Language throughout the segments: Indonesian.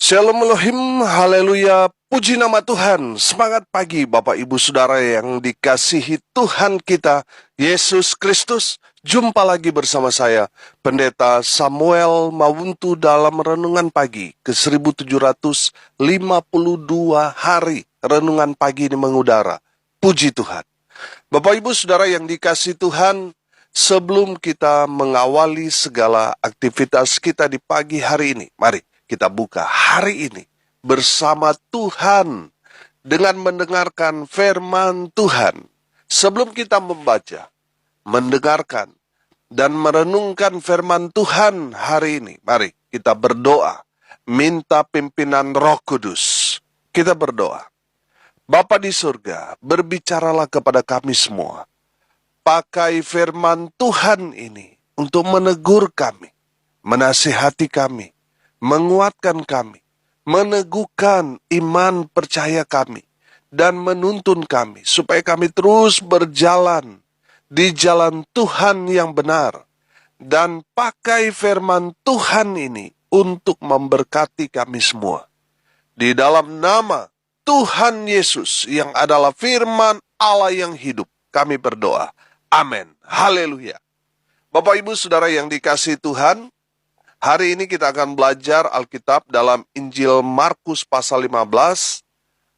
Shalom Elohim, haleluya, puji nama Tuhan. Semangat pagi Bapak Ibu Saudara yang dikasihi Tuhan kita, Yesus Kristus. Jumpa lagi bersama saya, Pendeta Samuel Mawuntu dalam Renungan Pagi ke 1752 hari Renungan Pagi ini mengudara. Puji Tuhan. Bapak Ibu Saudara yang dikasihi Tuhan, sebelum kita mengawali segala aktivitas kita di pagi hari ini, mari kita buka hari ini bersama Tuhan dengan mendengarkan firman Tuhan. Sebelum kita membaca, mendengarkan, dan merenungkan firman Tuhan hari ini, mari kita berdoa, minta pimpinan Roh Kudus. Kita berdoa. Bapa di surga, berbicaralah kepada kami semua. Pakai firman Tuhan ini untuk menegur kami, menasihati kami, menguatkan kami, meneguhkan iman percaya kami, dan menuntun kami supaya kami terus berjalan di jalan Tuhan yang benar, dan pakai firman Tuhan ini untuk memberkati kami semua. Di dalam nama Tuhan Yesus yang adalah firman Allah yang hidup, kami berdoa. Amin. Haleluya. Bapak Ibu Saudara yang dikasihi Tuhan, hari ini kita akan belajar Alkitab dalam Injil Markus pasal 15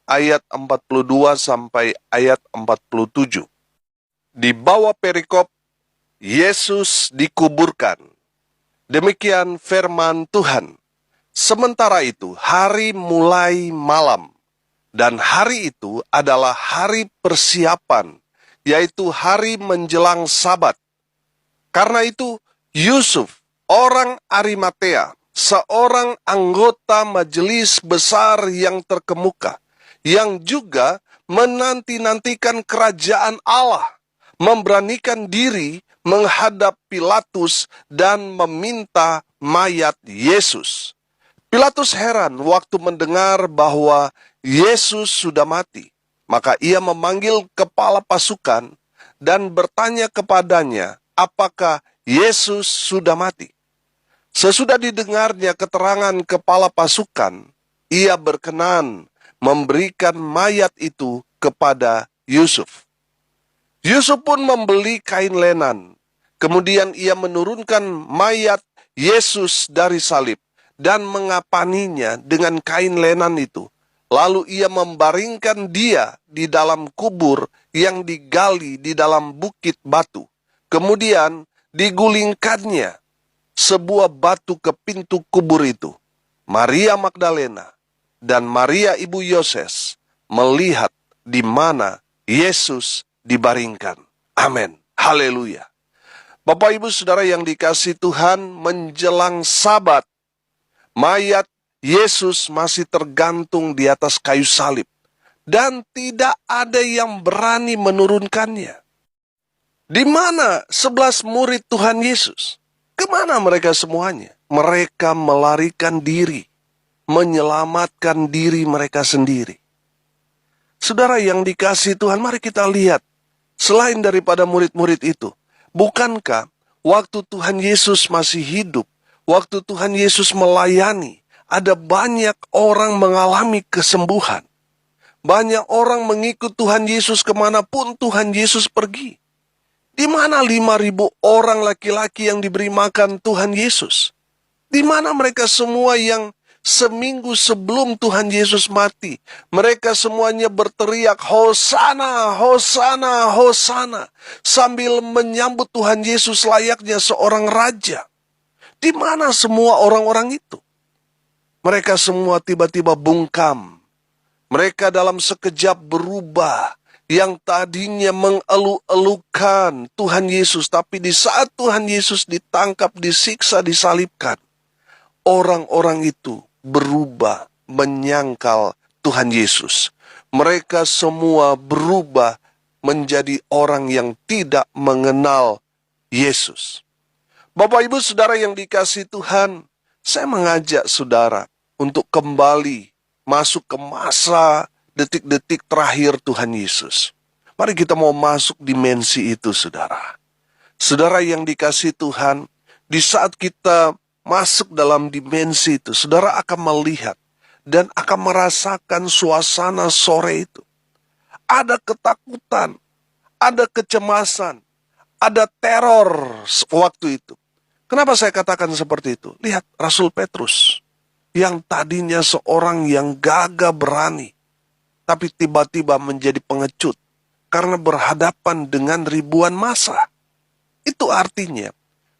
ayat 42 sampai ayat 47. Di bawah perikop Yesus dikuburkan. Demikian firman Tuhan. Sementara itu hari mulai malam, dan hari itu adalah hari persiapan, yaitu hari menjelang Sabat. Karena itu Yusuf, orang Arimatea, seorang anggota majelis besar yang terkemuka, yang juga menanti-nantikan kerajaan Allah, memberanikan diri menghadap Pilatus dan meminta mayat Yesus. Pilatus heran waktu mendengar bahwa Yesus sudah mati. Maka ia memanggil kepala pasukan dan bertanya kepadanya, apakah Yesus sudah mati? Sesudah didengarnya keterangan kepala pasukan, ia berkenan memberikan mayat itu kepada Yusuf. Yusuf pun membeli kain lenan. Kemudian ia menurunkan mayat Yesus dari salib dan mengapaninya dengan kain lenan itu. Lalu ia membaringkan dia di dalam kubur yang digali di dalam bukit batu. Kemudian digulingkannya sebuah batu ke pintu kubur itu. Maria Magdalena dan Maria ibu Yoses melihat di mana Yesus dibaringkan. Amin. Haleluya. Bapak Ibu Saudara yang dikasihi Tuhan, menjelang Sabat, mayat Yesus masih tergantung di atas kayu salib, dan tidak ada yang berani menurunkannya. Di mana 11 murid Tuhan Yesus? Kemana mereka semuanya? Mereka melarikan diri, menyelamatkan diri mereka sendiri. Saudara yang dikasihi Tuhan, mari kita lihat, selain daripada murid-murid itu, bukankah waktu Tuhan Yesus masih hidup, waktu Tuhan Yesus melayani, ada banyak orang mengalami kesembuhan. Banyak orang mengikut Tuhan Yesus kemanapun Tuhan Yesus pergi. Di mana 5.000 orang laki-laki yang diberi makan Tuhan Yesus? Di mana mereka semua yang seminggu sebelum Tuhan Yesus mati, mereka semuanya berteriak, Hosana, Hosana, Hosana, sambil menyambut Tuhan Yesus layaknya seorang raja. Di mana semua orang-orang itu? Mereka semua tiba-tiba bungkam. Mereka dalam sekejap berubah. Yang tadinya mengeluh-elukan Tuhan Yesus, tapi di saat Tuhan Yesus ditangkap, disiksa, disalibkan, orang-orang itu berubah menyangkal Tuhan Yesus. Mereka semua berubah menjadi orang yang tidak mengenal Yesus. Bapak Ibu Saudara yang dikasihi Tuhan, saya mengajak saudara untuk kembali masuk ke masa detik-detik terakhir Tuhan Yesus. Mari kita mau masuk dimensi itu, saudara. Saudara yang dikasihi Tuhan, di saat kita masuk dalam dimensi itu, saudara akan melihat dan akan merasakan suasana sore itu. Ada ketakutan, ada kecemasan, ada teror waktu itu. Kenapa saya katakan seperti itu? Lihat Rasul Petrus yang tadinya seorang yang gagah berani, tapi tiba-tiba menjadi pengecut karena berhadapan dengan ribuan massa. Itu artinya,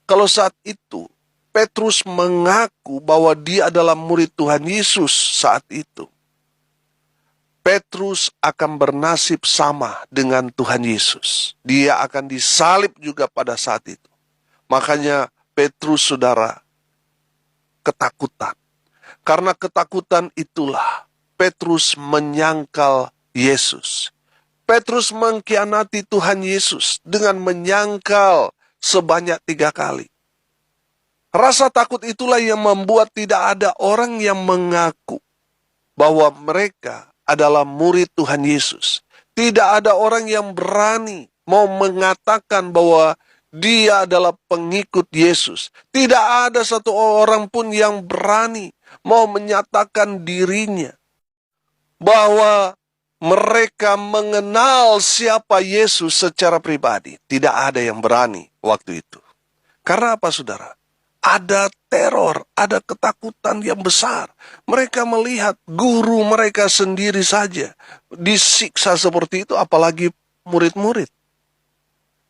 kalau saat itu Petrus mengaku bahwa dia adalah murid Tuhan Yesus saat itu, Petrus akan bernasib sama dengan Tuhan Yesus. Dia akan disalib juga pada saat itu. Makanya Petrus, saudara, ketakutan. Karena ketakutan itulah Petrus menyangkal Yesus. Petrus mengkhianati Tuhan Yesus dengan menyangkal sebanyak 3 kali. Rasa takut itulah yang membuat tidak ada orang yang mengaku bahwa mereka adalah murid Tuhan Yesus. Tidak ada orang yang berani mau mengatakan bahwa dia adalah pengikut Yesus. Tidak ada satu orang pun yang berani mau menyatakan dirinya bahwa mereka mengenal siapa Yesus secara pribadi. Tidak ada yang berani waktu itu. Karena apa, saudara? Ada teror, ada ketakutan yang besar. Mereka melihat guru mereka sendiri saja disiksa seperti itu, apalagi murid-murid.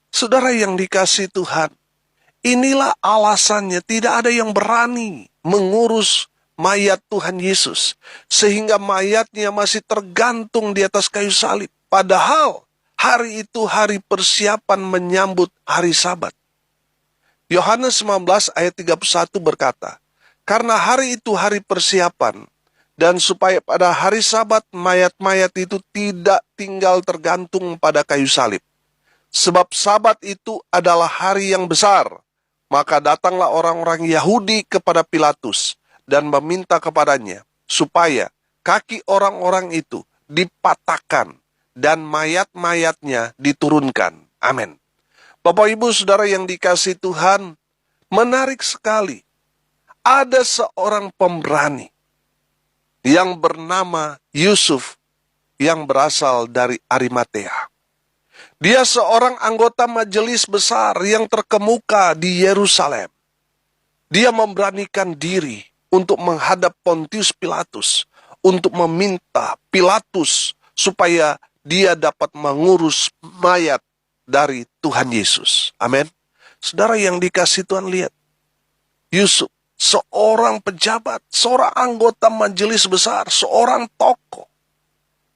Saudara yang dikasihi Tuhan, inilah alasannya tidak ada yang berani mengurus mayat Tuhan Yesus, sehingga mayatnya masih tergantung di atas kayu salib. Padahal hari itu hari persiapan menyambut hari Sabat. Yohanes 19 ayat 31 berkata, karena hari itu hari persiapan, dan supaya pada hari Sabat mayat-mayat itu tidak tinggal tergantung pada kayu salib. Sebab Sabat itu adalah hari yang besar. Maka datanglah orang-orang Yahudi kepada Pilatus dan meminta kepadanya supaya kaki orang-orang itu dipatahkan dan mayat-mayatnya diturunkan. Amin. Bapak Ibu Saudara yang dikasihi Tuhan, menarik sekali. Ada seorang pemberani yang bernama Yusuf yang berasal dari Arimatea. Dia seorang anggota majelis besar yang terkemuka di Yerusalem. Dia memberanikan diri untuk menghadap Pontius Pilatus, untuk meminta Pilatus supaya dia dapat mengurus mayat dari Tuhan Yesus. Amin. Saudara yang dikasihi Tuhan, lihat. Yusuf, seorang pejabat, seorang anggota majelis besar, seorang tokoh.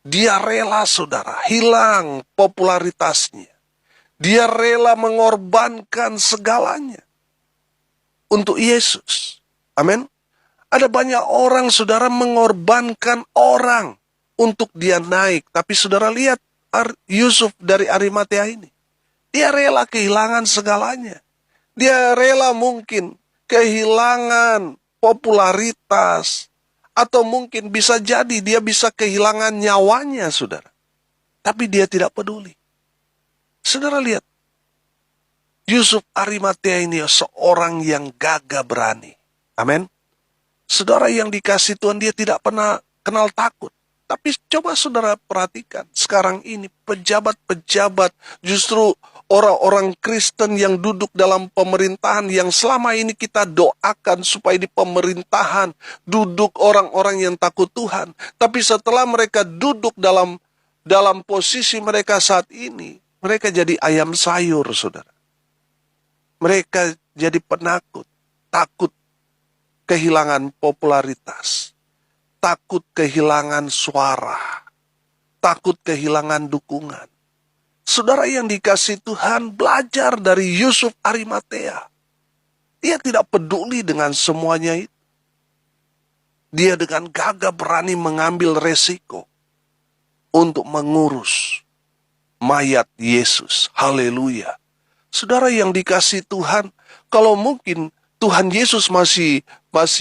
Dia rela, saudara, hilang popularitasnya. Dia rela mengorbankan segalanya untuk Yesus. Amin. Ada banyak orang, saudara, mengorbankan orang untuk dia naik. Tapi saudara lihat Yusuf dari Arimatea ini. Dia rela kehilangan segalanya. Dia rela mungkin kehilangan popularitas. Atau mungkin bisa jadi dia bisa kehilangan nyawanya, saudara. Tapi dia tidak peduli. Saudara lihat. Yusuf Arimatea ini seorang yang gagah berani. Amin. Saudara yang dikasihi Tuhan, dia tidak pernah kenal takut. Tapi coba saudara perhatikan, sekarang ini pejabat-pejabat, justru orang-orang Kristen yang duduk dalam pemerintahan, yang selama ini kita doakan supaya di pemerintahan duduk orang-orang yang takut Tuhan. Tapi setelah mereka duduk dalam posisi mereka saat ini, mereka jadi ayam sayur, saudara. Mereka jadi penakut, takut kehilangan popularitas, takut kehilangan suara, takut kehilangan dukungan. Saudara yang dikasihi Tuhan, belajar dari Yusuf Arimatea. Dia tidak peduli dengan semuanya itu. Dia dengan gagah berani mengambil resiko untuk mengurus mayat Yesus. Haleluya. Saudara yang dikasihi Tuhan, kalau mungkin Tuhan Yesus masih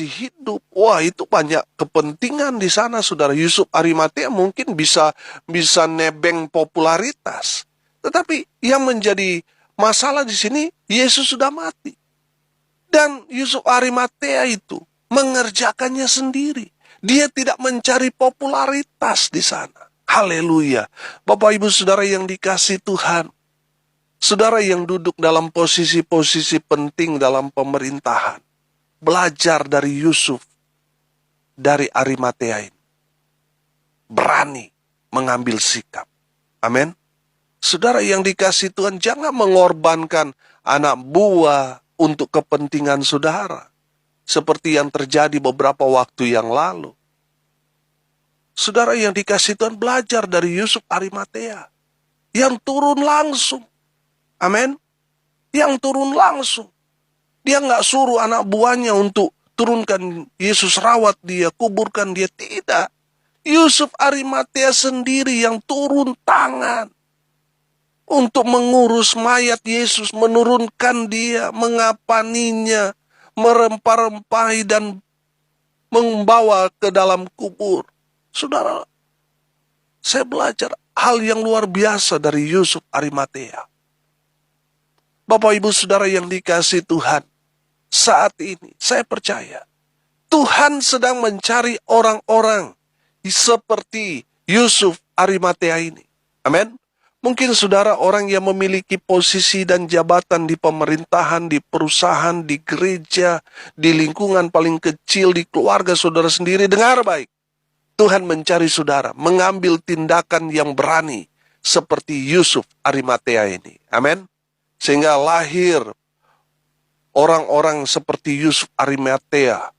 hidup, wah itu banyak kepentingan di sana, saudara. Yusuf Arimatea mungkin bisa nebeng popularitas. Tetapi yang menjadi masalah di sini, Yesus sudah mati. Dan Yusuf Arimatea itu mengerjakannya sendiri. Dia tidak mencari popularitas di sana. Haleluya. Bapak Ibu Saudara yang dikasihi Tuhan, saudara yang duduk dalam posisi-posisi penting dalam pemerintahan, belajar dari Yusuf, dari Arimatea ini. Berani mengambil sikap. Amin. Saudara yang dikasihi Tuhan, jangan mengorbankan anak buah untuk kepentingan saudara. Seperti yang terjadi beberapa waktu yang lalu. Saudara yang dikasihi Tuhan, belajar dari Yusuf Arimatea. Yang turun langsung. Amin. Yang turun langsung. Dia nggak suruh anak buahnya untuk turunkan Yesus, rawat dia, kuburkan dia. Tidak. Yusuf Arimatea sendiri yang turun tangan untuk mengurus mayat Yesus, menurunkan dia, mengapaninya, merempah-rempahi dan membawa ke dalam kubur. Saudara, saya belajar hal yang luar biasa dari Yusuf Arimatea. Bapak Ibu Saudara yang dikasihi Tuhan, saat ini saya percaya Tuhan sedang mencari orang-orang seperti Yusuf Arimatea ini. Amin. Mungkin saudara orang yang memiliki posisi dan jabatan di pemerintahan, di perusahaan, di gereja, di lingkungan paling kecil, di keluarga saudara sendiri. Dengar baik. Tuhan mencari saudara, mengambil tindakan yang berani seperti Yusuf Arimatea ini. Amin. Sehingga lahir orang-orang seperti Yusuf Arimatea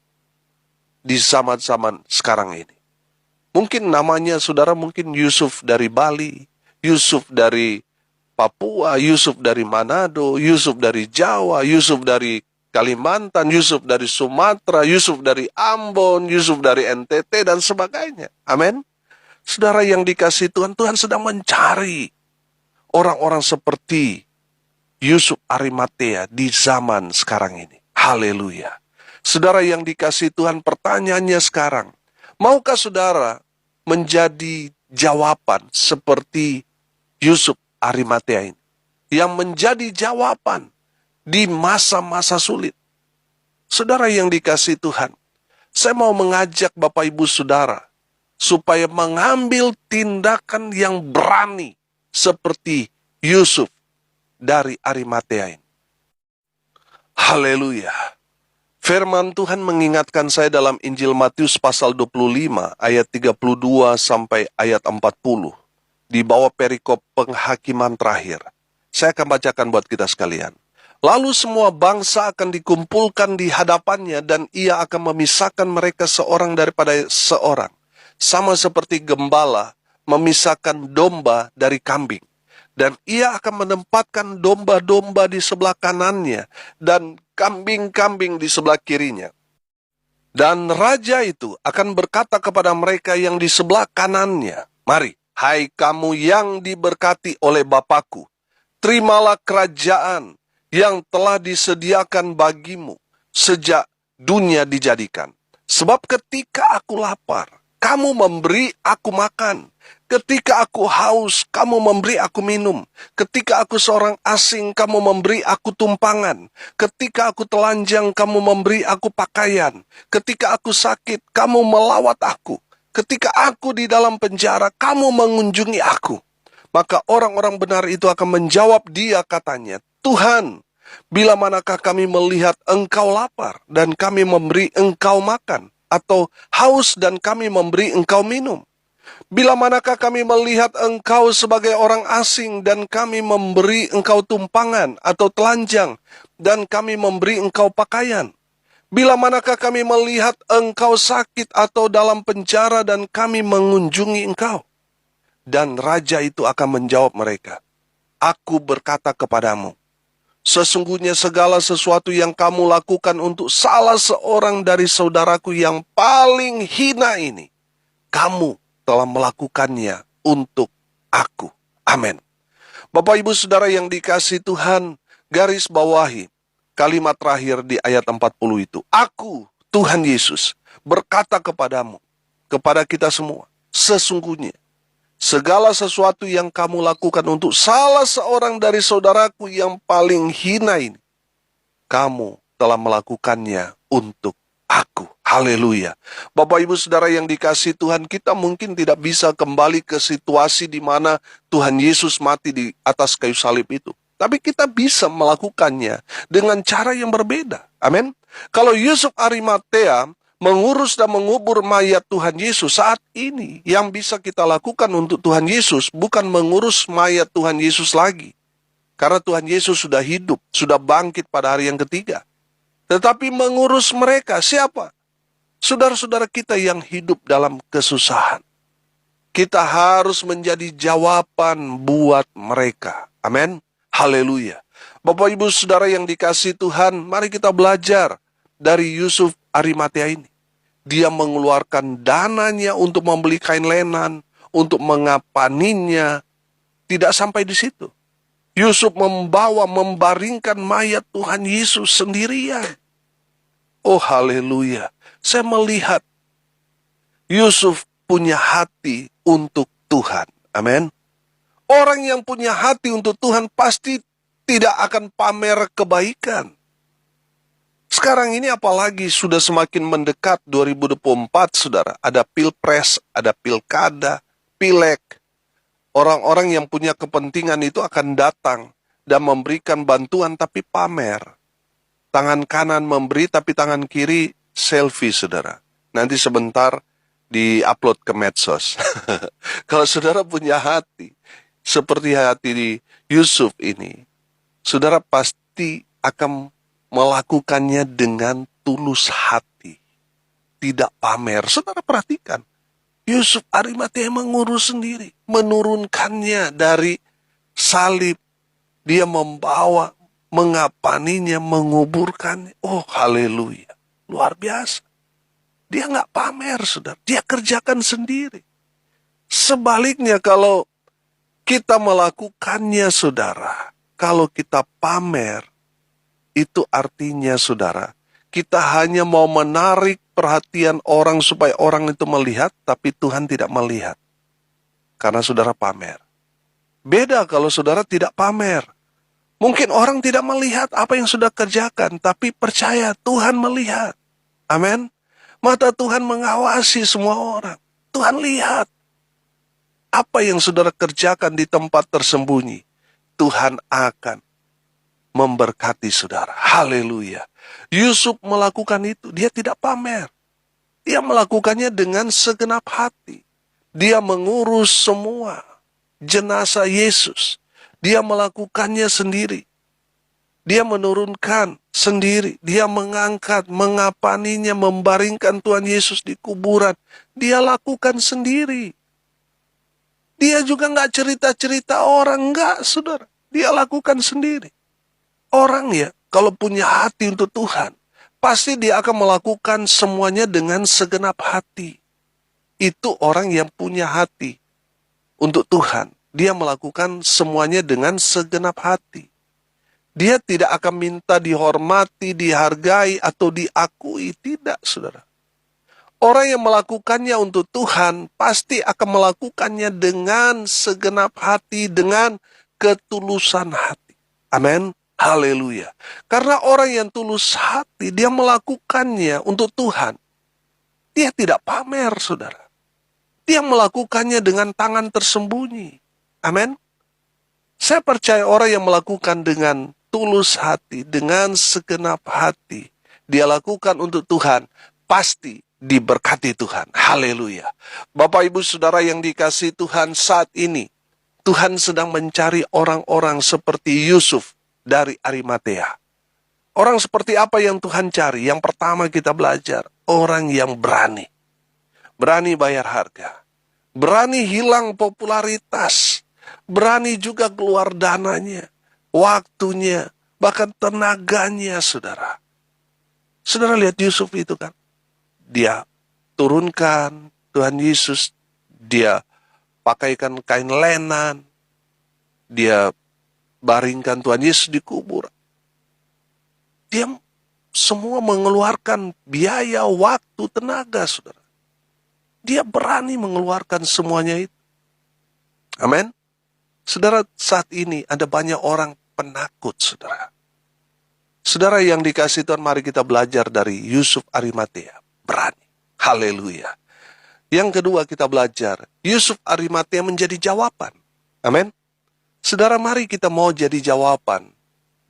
di zaman-zaman sekarang ini. Mungkin namanya saudara mungkin Yusuf dari Bali, Yusuf dari Papua, Yusuf dari Manado, Yusuf dari Jawa, Yusuf dari Kalimantan, Yusuf dari Sumatera, Yusuf dari Ambon, Yusuf dari NTT, dan sebagainya. Amin. Saudara yang dikasihi Tuhan, Tuhan sedang mencari orang-orang seperti Yusuf Arimatea di zaman sekarang ini. Haleluya. Saudara yang dikasihi Tuhan, pertanyaannya sekarang, maukah saudara menjadi jawaban seperti Yusuf Arimatea ini? Yang menjadi jawaban di masa-masa sulit. Saudara yang dikasihi Tuhan, saya mau mengajak Bapak Ibu Saudara supaya mengambil tindakan yang berani seperti Yusuf dari Arimatea ini. Haleluya. Firman Tuhan mengingatkan saya dalam Injil Matius pasal 25 ayat 32 sampai ayat 40. Di bawah perikop penghakiman terakhir. Saya akan bacakan buat kita sekalian. Lalu semua bangsa akan dikumpulkan di hadapannya dan ia akan memisahkan mereka seorang daripada seorang. Sama seperti gembala memisahkan domba dari kambing. Dan ia akan menempatkan domba-domba di sebelah kanannya dan kambing-kambing di sebelah kirinya. Dan raja itu akan berkata kepada mereka yang di sebelah kanannya, "Mari, hai kamu yang diberkati oleh Bapakku, terimalah kerajaan yang telah disediakan bagimu sejak dunia dijadikan. Sebab ketika aku lapar, kamu memberi aku makan. Ketika aku haus, kamu memberi aku minum. Ketika aku seorang asing, kamu memberi aku tumpangan. Ketika aku telanjang, kamu memberi aku pakaian. Ketika aku sakit, kamu melawat aku. Ketika aku di dalam penjara, kamu mengunjungi aku." Maka orang-orang benar itu akan menjawab dia katanya, "Tuhan, bila manakah kami melihat engkau lapar dan kami memberi engkau makan, atau haus dan kami memberi engkau minum? Bila manakah kami melihat engkau sebagai orang asing dan kami memberi engkau tumpangan atau telanjang dan kami memberi engkau pakaian? Bila manakah kami melihat engkau sakit atau dalam penjara dan kami mengunjungi engkau?" Dan raja itu akan menjawab mereka, "Aku berkata kepadamu, sesungguhnya segala sesuatu yang kamu lakukan untuk salah seorang dari saudaraku yang paling hina ini, kamu telah melakukannya untuk aku." Amin. Bapak Ibu Saudara yang dikasihi Tuhan, garis bawahi kalimat terakhir di ayat 40 itu. Aku, Tuhan Yesus, berkata kepadamu, kepada kita semua, sesungguhnya segala sesuatu yang kamu lakukan untuk salah seorang dari saudaraku yang paling hina ini, kamu telah melakukannya untuk aku. Haleluya. Bapak Ibu Saudara yang dikasihi Tuhan, kita mungkin tidak bisa kembali ke situasi di mana Tuhan Yesus mati di atas kayu salib itu. Tapi kita bisa melakukannya dengan cara yang berbeda. Amin. Kalau Yusuf Arimatea mengurus dan mengubur mayat Tuhan Yesus saat ini, yang bisa kita lakukan untuk Tuhan Yesus bukan mengurus mayat Tuhan Yesus lagi. Karena Tuhan Yesus sudah hidup, sudah bangkit pada hari yang ketiga. Tetapi mengurus mereka, siapa? Saudara-saudara kita yang hidup dalam kesusahan. Kita harus menjadi jawaban buat mereka. Amin. Haleluya. Bapak Ibu Saudara yang dikasihi Tuhan, mari kita belajar dari Yusuf Arimatea ini. Dia mengeluarkan dananya untuk membeli kain lenan, untuk mengapaninya. Tidak sampai di situ. Yusuf membaringkan mayat Tuhan Yesus sendirian. Oh haleluya. Saya melihat Yusuf punya hati untuk Tuhan. Amin. Orang yang punya hati untuk Tuhan pasti tidak akan pamer kebaikan. Sekarang ini apalagi sudah semakin mendekat 2024, saudara. Ada pilpres, ada pilkada, pileg. Orang-orang yang punya kepentingan itu akan datang dan memberikan bantuan tapi pamer. Tangan kanan memberi tapi tangan kiri selfie, saudara. Nanti sebentar di-upload ke medsos. Kalau saudara punya hati seperti hati Yusuf ini, saudara pasti akan melakukannya dengan tulus hati. Tidak pamer. Saudara perhatikan. Yusuf Arimatea mengurus sendiri. Menurunkannya dari salib. Dia membawa, mengapaninya, menguburkannya. Oh haleluya. Luar biasa. Dia nggak pamer, saudara. Dia kerjakan sendiri. Sebaliknya kalau kita melakukannya, saudara. Kalau kita pamer, itu artinya, saudara, kita hanya mau menarik perhatian orang supaya orang itu melihat, tapi Tuhan tidak melihat. Karena saudara pamer. Beda kalau saudara tidak pamer. Mungkin orang tidak melihat apa yang sudah kerjakan, tapi percaya Tuhan melihat. Amin. Mata Tuhan mengawasi semua orang. Tuhan lihat apa yang saudara kerjakan di tempat tersembunyi. Tuhan akan memberkati saudara. Haleluya. Yusuf melakukan itu. Dia tidak pamer. Dia melakukannya dengan segenap hati. Dia mengurus semua jenazah Yesus. Dia melakukannya sendiri. Dia menurunkan sendiri. Dia mengangkat, mengapaninya, membaringkan Tuhan Yesus di kuburan. Dia lakukan sendiri. Dia juga nggak cerita-cerita orang. Nggak, saudara. Dia lakukan sendiri. Orang ya, kalau punya hati untuk Tuhan, pasti dia akan melakukan semuanya dengan segenap hati. Itu orang yang punya hati untuk Tuhan. Dia melakukan semuanya dengan segenap hati. Dia tidak akan minta dihormati, dihargai, atau diakui. Tidak, saudara. Orang yang melakukannya untuk Tuhan, pasti akan melakukannya dengan segenap hati, dengan ketulusan hati. Amin. Haleluya. Karena orang yang tulus hati, dia melakukannya untuk Tuhan. Dia tidak pamer, saudara. Dia melakukannya dengan tangan tersembunyi. Amin. Saya percaya orang yang melakukan dengan tulus hati, dengan segenap hati, dia lakukan untuk Tuhan, pasti diberkati Tuhan. Haleluya. Bapak Ibu Saudara yang dikasihi Tuhan, saat ini Tuhan sedang mencari orang-orang seperti Yusuf dari Arimatea. Orang seperti apa yang Tuhan cari? Yang pertama kita belajar, orang yang berani. Berani bayar harga. Berani hilang popularitas. Berani juga keluar dananya, waktunya, bahkan tenaganya, saudara. Saudara lihat Yusuf itu kan. Dia turunkan Tuhan Yesus. Dia pakaikan kain lenan. Dia baringkan Tuhan Yesus di kubur. Dia semua mengeluarkan biaya, waktu, tenaga, saudara. Dia berani mengeluarkan semuanya itu. Amin. Saudara, saat ini ada banyak orang penakut, saudara. Saudara yang dikasihi Tuhan, mari kita belajar dari Yusuf Arimatea. Berani. Haleluya. Yang kedua kita belajar, Yusuf Arimatea menjadi jawaban. Amin. Saudara, mari kita mau jadi jawaban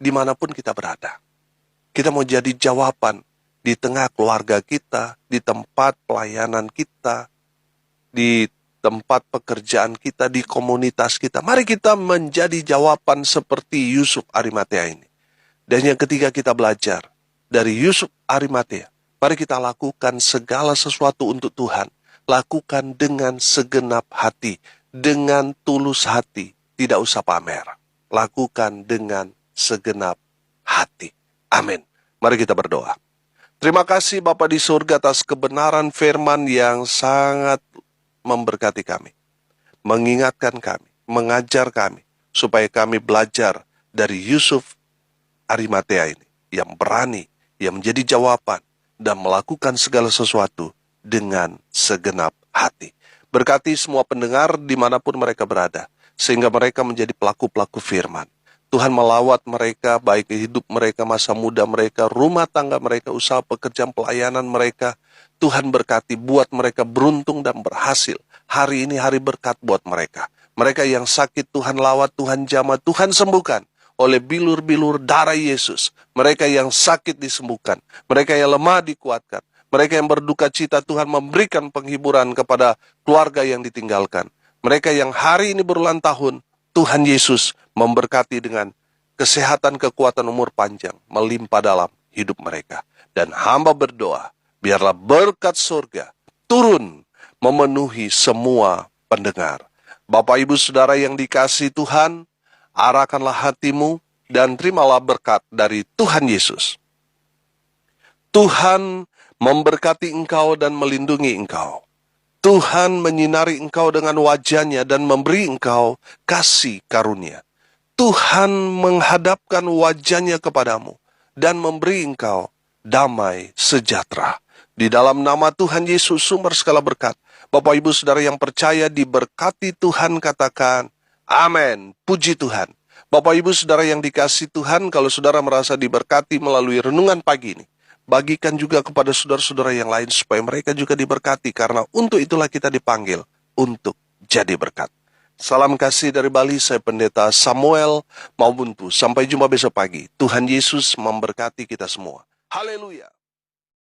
dimanapun kita berada. Kita mau jadi jawaban di tengah keluarga kita, di tempat pelayanan kita, di tempat pekerjaan kita, di komunitas kita. Mari kita menjadi jawaban seperti Yusuf Arimatea ini. Dan yang ketiga kita belajar dari Yusuf Arimatea. Mari kita lakukan segala sesuatu untuk Tuhan. Lakukan dengan segenap hati, dengan tulus hati, tidak usah pamer. Lakukan dengan segenap hati. Amin. Mari kita berdoa. Terima kasih Bapa di surga atas kebenaran firman yang sangat memberkati kami. Mengingatkan kami, mengajar kami, supaya kami belajar dari Yusuf Arimatea ini, yang berani, yang menjadi jawaban, dan melakukan segala sesuatu dengan segenap hati. Berkati semua pendengar dimanapun mereka berada, sehingga mereka menjadi pelaku-pelaku firman. Tuhan melawat mereka, baik hidup mereka, masa muda mereka, rumah tangga mereka, usaha pekerjaan pelayanan mereka. Tuhan berkati, buat mereka beruntung dan berhasil. Hari ini hari berkat buat mereka. Mereka yang sakit Tuhan lawat, Tuhan jamah, Tuhan sembuhkan. Oleh bilur-bilur darah Yesus. Mereka yang sakit disembuhkan. Mereka yang lemah dikuatkan. Mereka yang berduka cita, Tuhan memberikan penghiburan kepada keluarga yang ditinggalkan. Mereka yang hari ini berulang tahun, Tuhan Yesus memberkati dengan kesehatan, kekuatan, umur panjang, melimpah dalam hidup mereka. Dan hamba berdoa, biarlah berkat surga turun memenuhi semua pendengar. Bapak, Ibu, Saudara yang dikasihi Tuhan, arahkanlah hatimu dan terimalah berkat dari Tuhan Yesus. Tuhan memberkati engkau dan melindungi engkau. Tuhan menyinari engkau dengan wajah-Nya dan memberi engkau kasih karunia. Tuhan menghadapkan wajah-Nya kepadamu dan memberi engkau damai sejahtera. Di dalam nama Tuhan Yesus, sumber segala berkat. Bapak, Ibu, Saudara yang percaya diberkati Tuhan, katakan amin. Puji Tuhan. Bapak, Ibu, Saudara yang dikasihi Tuhan, kalau saudara merasa diberkati melalui renungan pagi ini, bagikan juga kepada saudara-saudara yang lain supaya mereka juga diberkati, karena untuk itulah kita dipanggil untuk jadi berkat. Salam kasih dari Bali, saya Pendeta Samuel Maubuntu. Sampai jumpa besok pagi. Tuhan Yesus memberkati kita semua. Haleluya.